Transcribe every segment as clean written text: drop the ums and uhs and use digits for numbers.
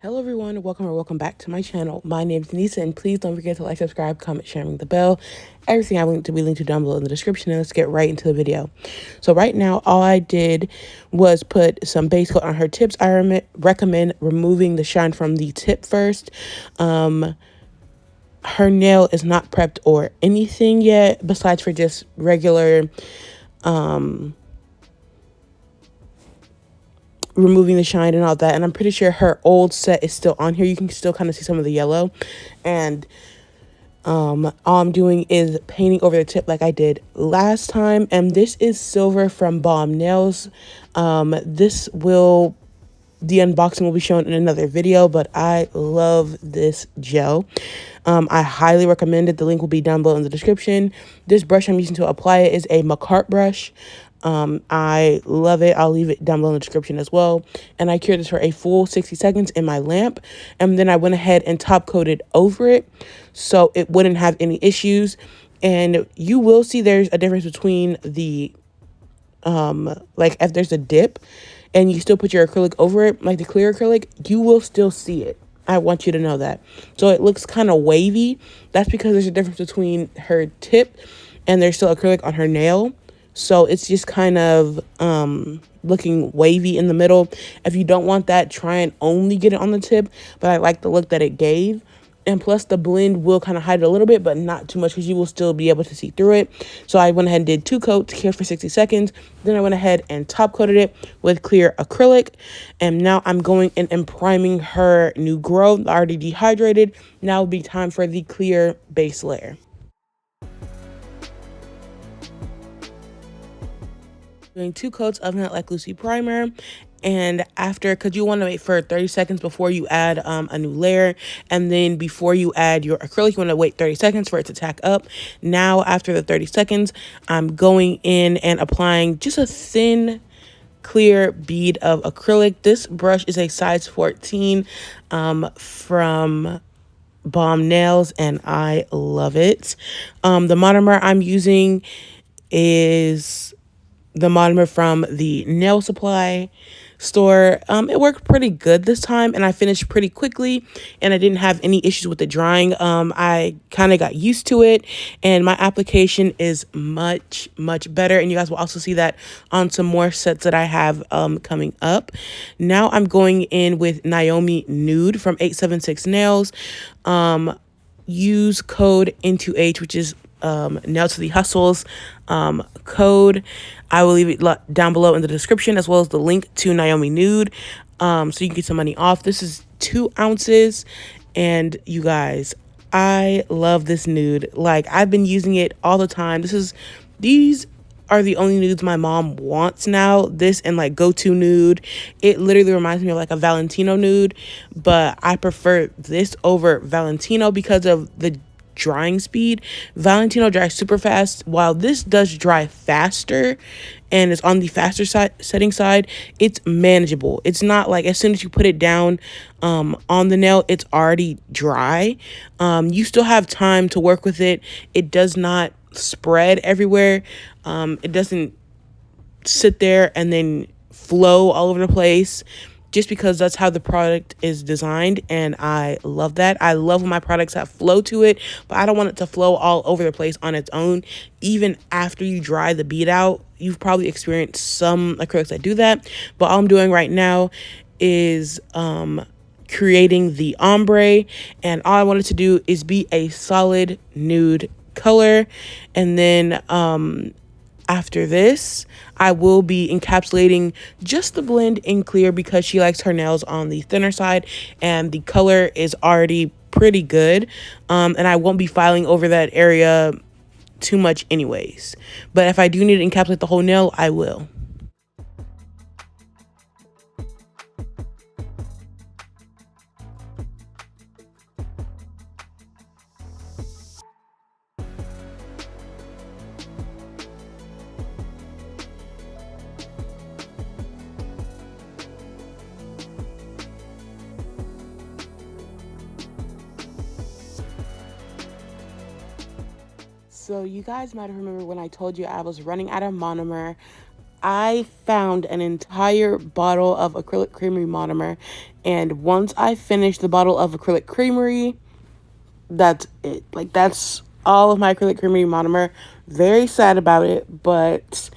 Hello everyone, welcome back to my channel. My name is Anisa, and please don't forget to like, subscribe, comment, share, and ring the bell. Everything I will be linked to down below in the description, and let's get right into the video. So right now, all I did was put some base coat on her tips. I recommend removing the shine from the tip first. Her nail is not prepped or anything yet, besides for just regular removing the shine and all that. And I'm pretty sure her old set is still on here. You can still kind of see some of the yellow. And all I'm doing is painting over the tip like I did last time. And this is silver from Bombnails. The unboxing will be shown in another video, but I love this gel. I highly recommend it. The link will be down below in the description. This brush I'm using to apply it is a McCart brush. I love it. I'll leave it down below in the description as well. And I cured this for a full 60 seconds in my lamp. And then I went ahead and top coated over it so it wouldn't have any issues. And you will see there's a difference between the, like if there's a dip and you still put your acrylic over it, like the clear acrylic, you will still see it. I want you to know that. So it looks kind of wavy. That's because there's a difference between her tip and there's still acrylic on her nail. So it's just kind of looking wavy in the middle. If you don't want that, try and only get it on the tip. But I like the look that it gave. And plus the blend will kind of hide it a little bit, but not too much because you will still be able to see through it. So I went ahead and did 2 coats, cured for 60 seconds. Then I went ahead and top coated it with clear acrylic. And now I'm going in and priming her new grow, already dehydrated. Now will be time for the clear base layer. Doing 2 coats of Not Like Lucy primer, and after, because you want to wait for 30 seconds before you add a new layer, and then before you add your acrylic you want to wait 30 seconds for it to tack up. Now after the 30 seconds I'm going in and applying just a thin clear bead of acrylic. This brush is a size 14 from Bombnails, and I love it. The monomer I'm using is the monomer from the nail supply store. It worked pretty good this time, and I finished pretty quickly, and I didn't have any issues with the drying. I kind of got used to it, and my application is much better, and you guys will also see that on some more sets that I have coming up. Now I'm going in with Naomi Nude from 876 Nails. Use code Into H, which is Nail to the Hustles code. I will leave it down below in the description, as well as the link to Naomi Nude, so you can get some money off. This is 2 ounces, and you guys, I love this nude. Like, I've been using it all the time. These are the only nudes my mom wants now. This and like Go-To Nude. It literally reminds me of like a Valentino nude, but I prefer this over Valentino because of the drying speed. Valentino dries super fast, while this does dry faster and is on the faster setting side. It's manageable. It's not like as soon as you put it down on the nail it's already dry. You still have time to work with it. It does not spread everywhere. It doesn't sit there and then flow all over the place, just because that's how the product is designed, and I love that. I love when my products have flow to it, but I don't want it to flow all over the place on its own. Even after you dry the bead out, you've probably experienced some acrylics that do that, but all I'm doing right now is creating the ombre, and all I wanted to do is be a solid nude color. And then after this, I will be encapsulating just the blend in clear because she likes her nails on the thinner side and the color is already pretty good. And I won't be filing over that area too much anyways. But if I do need to encapsulate the whole nail, I will. So you guys might remember when I told you I was running out of monomer. I found an entire bottle of acrylic creamery monomer, and once I finish the bottle of acrylic creamery, that's it. Like, that's all of my acrylic creamery monomer. Very sad about it, but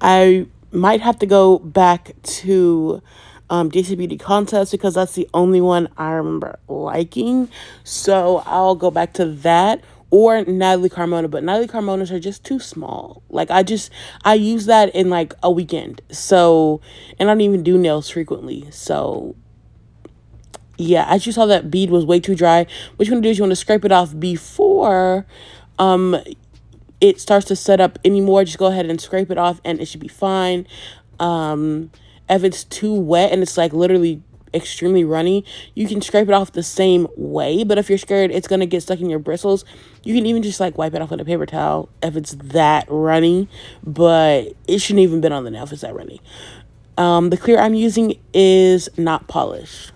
I might have to go back to DC Beauty Contest because that's the only one I remember liking. So I'll go back to that or Natalie Carmona, but Natalie Carmona's are just too small. Like, I use that in like a weekend. So, and I don't even do nails frequently. So yeah, as you saw, that bead was way too dry. What you want to do is you want to scrape it off before it starts to set up anymore. Just go ahead and scrape it off and it should be fine. If it's too wet and it's like literally extremely runny, you can scrape it off the same way. But if you're scared it's going to get stuck in your bristles, you can even just like wipe it off with a paper towel if it's that runny. But it shouldn't even been on the nail if it's that runny. The clear I'm using is Notpolish.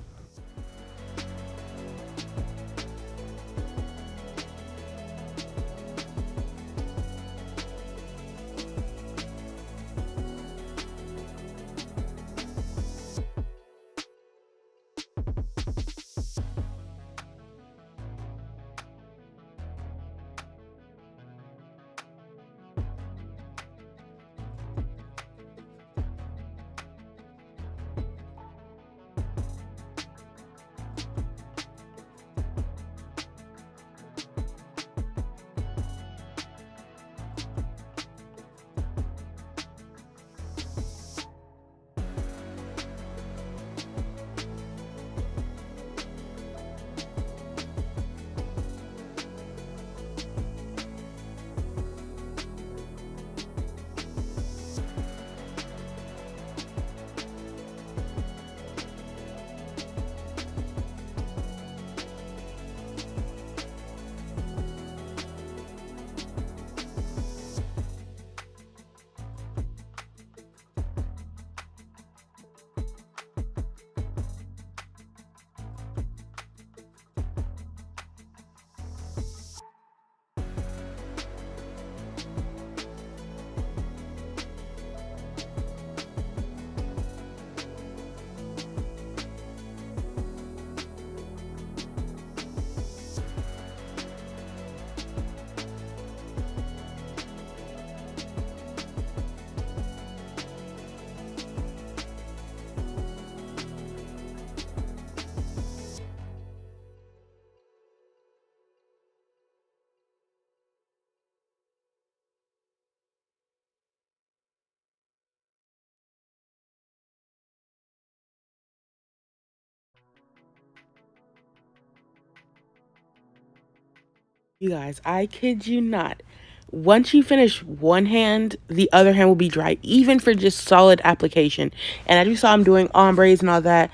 You guys, I kid you not. Once you finish one hand, the other hand will be dry, even for just solid application. And as you saw, I'm doing ombres and all that.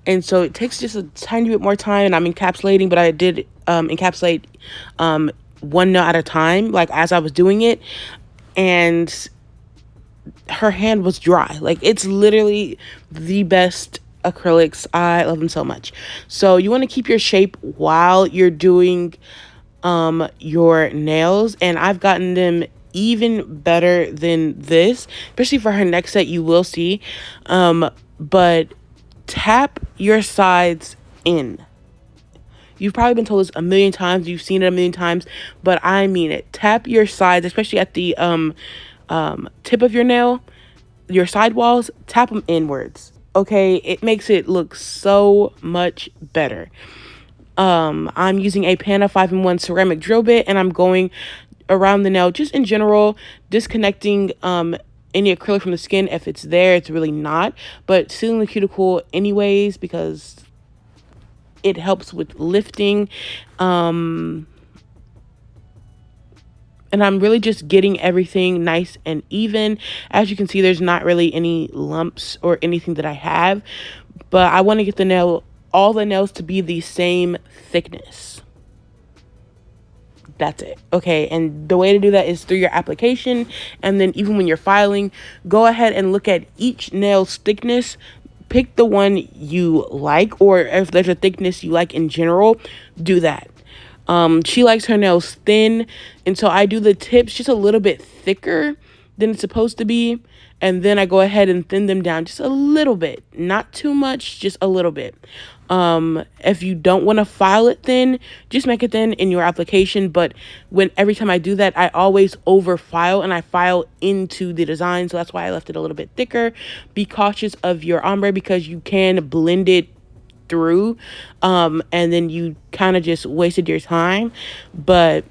And so it takes just a tiny bit more time, and I'm encapsulating, but I did encapsulate one nail at a time, like as I was doing it. And her hand was dry. Like, it's literally the best acrylics. I love them so much. So you want to keep your shape while you're doing your nails, and I've gotten them even better than this, especially for her next set. You will see, but tap your sides in. You've probably been told this a million times, you've seen it a million times, but I mean it. Tap your sides, especially at the tip of your nail, your side walls. Tap them inwards. Okay, it makes it look so much better. I'm using a Pana 5-in-1 ceramic drill bit, and I'm going around the nail just in general, disconnecting any acrylic from the skin. If it's there, it's really not, but sealing the cuticle anyways because it helps with lifting. And I'm really just getting everything nice and even. As you can see, there's not really any lumps or anything that I have, but I want to get all the nails to be the same thickness. That's it. Okay, and the way to do that is through your application, and then even when you're filing, go ahead and look at each nail's thickness. Pick the one you like, or if there's a thickness you like in general, do that. She likes her nails thin, and so I do the tips just a little bit thicker than it's supposed to be. And then I go ahead and thin them down just a little bit, not too much, just a little bit. If you don't want to file it thin, just make it thin in your application. But every time I do that, I always over file and I file into the design. So that's why I left it a little bit thicker. Be cautious of your ombre because you can blend it through, and then you kind of just wasted your time. But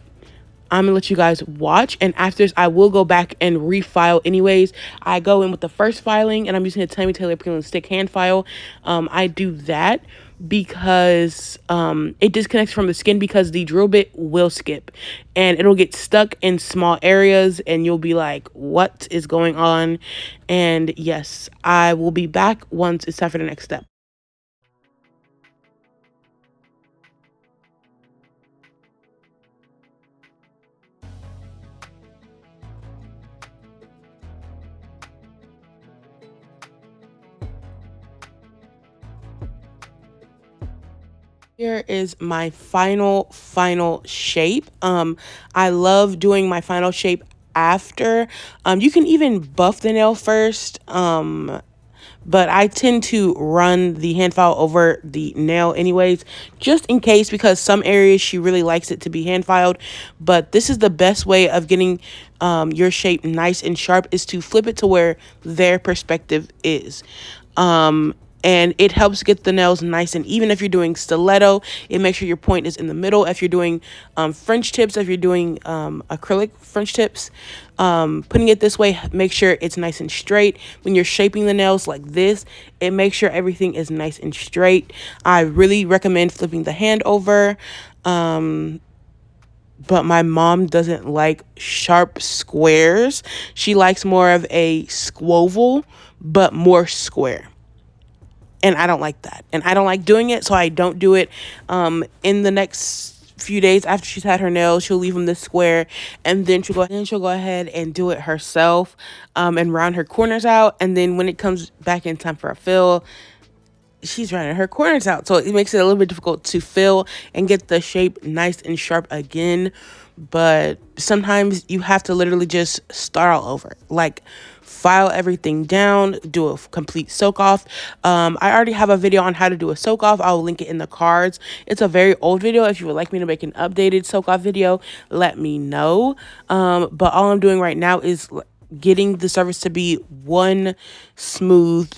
I'm gonna let you guys watch, and after this I will go back and refile anyways. I go in with the first filing and I'm using a Tammy Taylor Peel and Stick hand file. I do that because it disconnects from the skin, because the drill bit will skip and it'll get stuck in small areas and you'll be like, what is going on? And yes, I will be back once it's time for the next step. Here is my final shape. I love doing my final shape after. You can even buff the nail first. But I tend to run the hand file over the nail anyways, just in case, because some areas she really likes it to be hand filed. But this is the best way of getting your shape nice and sharp, is to flip it to where their perspective is. And it helps get the nails nice and even. If you're doing stiletto, it makes sure your point is in the middle. If you're doing French tips, if you're doing acrylic French tips, putting it this way, make sure it's nice and straight. When you're shaping the nails like this, it makes sure everything is nice and straight. I really recommend flipping the hand over. But my mom doesn't like sharp squares. She likes more of a squoval, but more square. And I don't like that. And I don't like doing it, so I don't do it. In the next few days after she's had her nails, she'll leave them this square, and then she'll go ahead and do it herself, and round her corners out. And then when it comes back in time for a fill, she's rounding her corners out. So it makes it a little bit difficult to fill and get the shape nice and sharp again. But sometimes you have to literally just start all over. Like, file everything down, do a complete soak off. I already have a video on how to do a soak off. I'll link it in the cards. It's a very old video. If you would like me to make an updated soak off video, let me know. But all I'm doing right now is getting the surface to be one smooth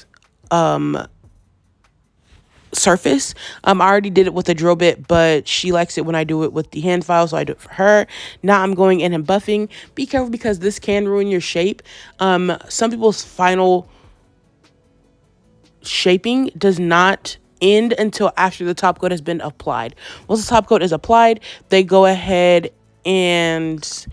surface. I already did it with a drill bit, but she likes it when I do it with the hand file, so I do it for her. Now I'm going in and buffing. Be careful, because this can ruin your shape. Some people's final shaping does not end until after the top coat has been applied. Once the top coat is applied, they go ahead and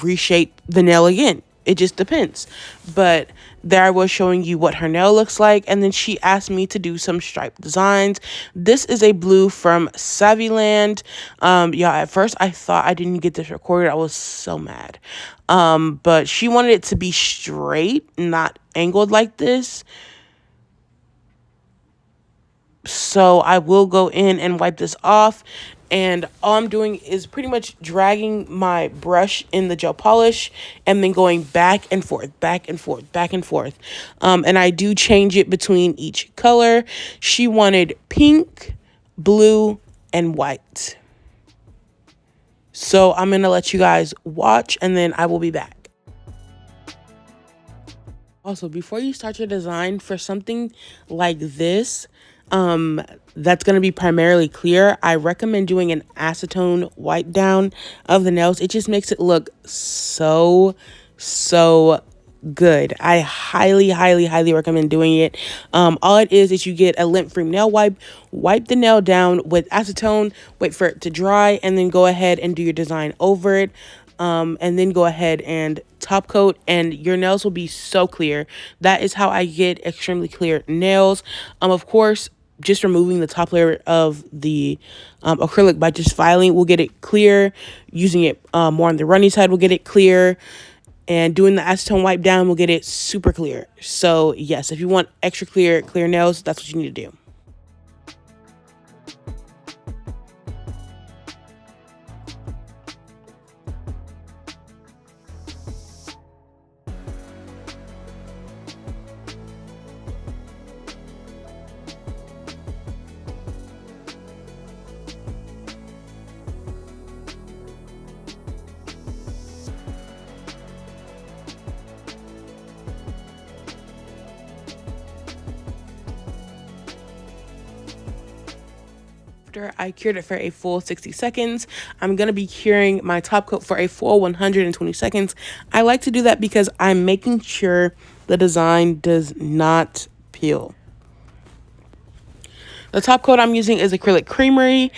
reshape the nail again. It just depends. But there I was showing you what her nail looks like, and then she asked me to do some stripe designs. This is a blue from Savvyland. Yeah, at first I thought I didn't get this recorded. I was so mad. But she wanted it to be straight, not angled like this. So I will go in and wipe this off, and all I'm doing is pretty much dragging my brush in the gel polish and then going back and forth, back and forth, back and forth. And I do change it between each color. She wanted pink, blue, and white. So I'm going to let you guys watch, and then I will be back. Also, before you start your design for something like this, that's going to be primarily clear, I recommend doing an acetone wipe down of the nails. It just makes it look so good. I highly recommend doing it. All it is you get a lint-free nail wipe the nail down with acetone, wait for it to dry, and then go ahead and do your design over it. And then go ahead and top coat, and your nails will be so clear. That is how I get extremely clear nails. Of course, just removing the top layer of the acrylic by just filing will get it clear. Using it more on the runny side will get it clear. And doing the acetone wipe down will get it super clear. So yes, if you want extra clear nails, that's what you need to do. after I cured it for a full 60 seconds. I'm going to be curing my top coat for a full 120 seconds. I like to do that because I'm making sure the design does not peel. The top coat I'm using is Acrylic Creamery,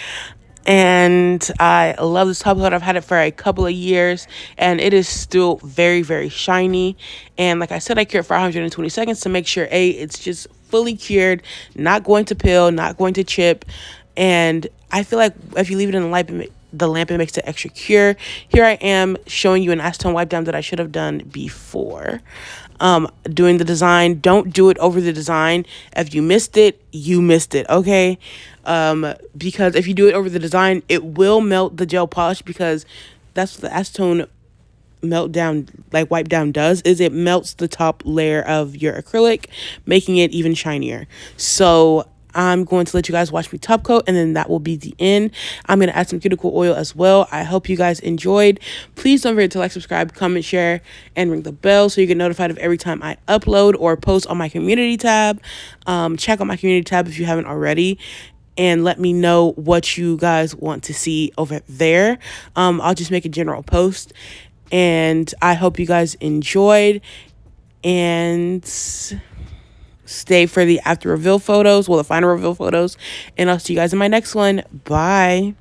and I love this top coat. I've had it for a couple of years, and it is still very, very shiny. And like I said, I cured for 120 seconds to make sure, it's just fully cured, not going to peel, not going to chip. And I feel like if you leave it in the lamp, it makes it extra cure. Here I am showing you an acetone wipe down that I should have done before doing the design. Don't do it over the design. If you missed it, you missed it, okay? Because if you do it over the design, it will melt the gel polish, because that's what the acetone meltdown, like wipe down, does, is it melts the top layer of your acrylic, making it even shinier. So I'm going to let you guys watch me top coat, and then that will be the end. I'm going to add some cuticle oil as well. I hope you guys enjoyed. Please don't forget to like, subscribe, comment, share, and ring the bell so you get notified of every time I upload or post on my community tab. Check out my community tab if you haven't already, and let me know what you guys want to see over there. I'll just make a general post, and I hope you guys enjoyed, and stay for the after reveal photos, well, the final reveal photos, and I'll see you guys in my next one. Bye.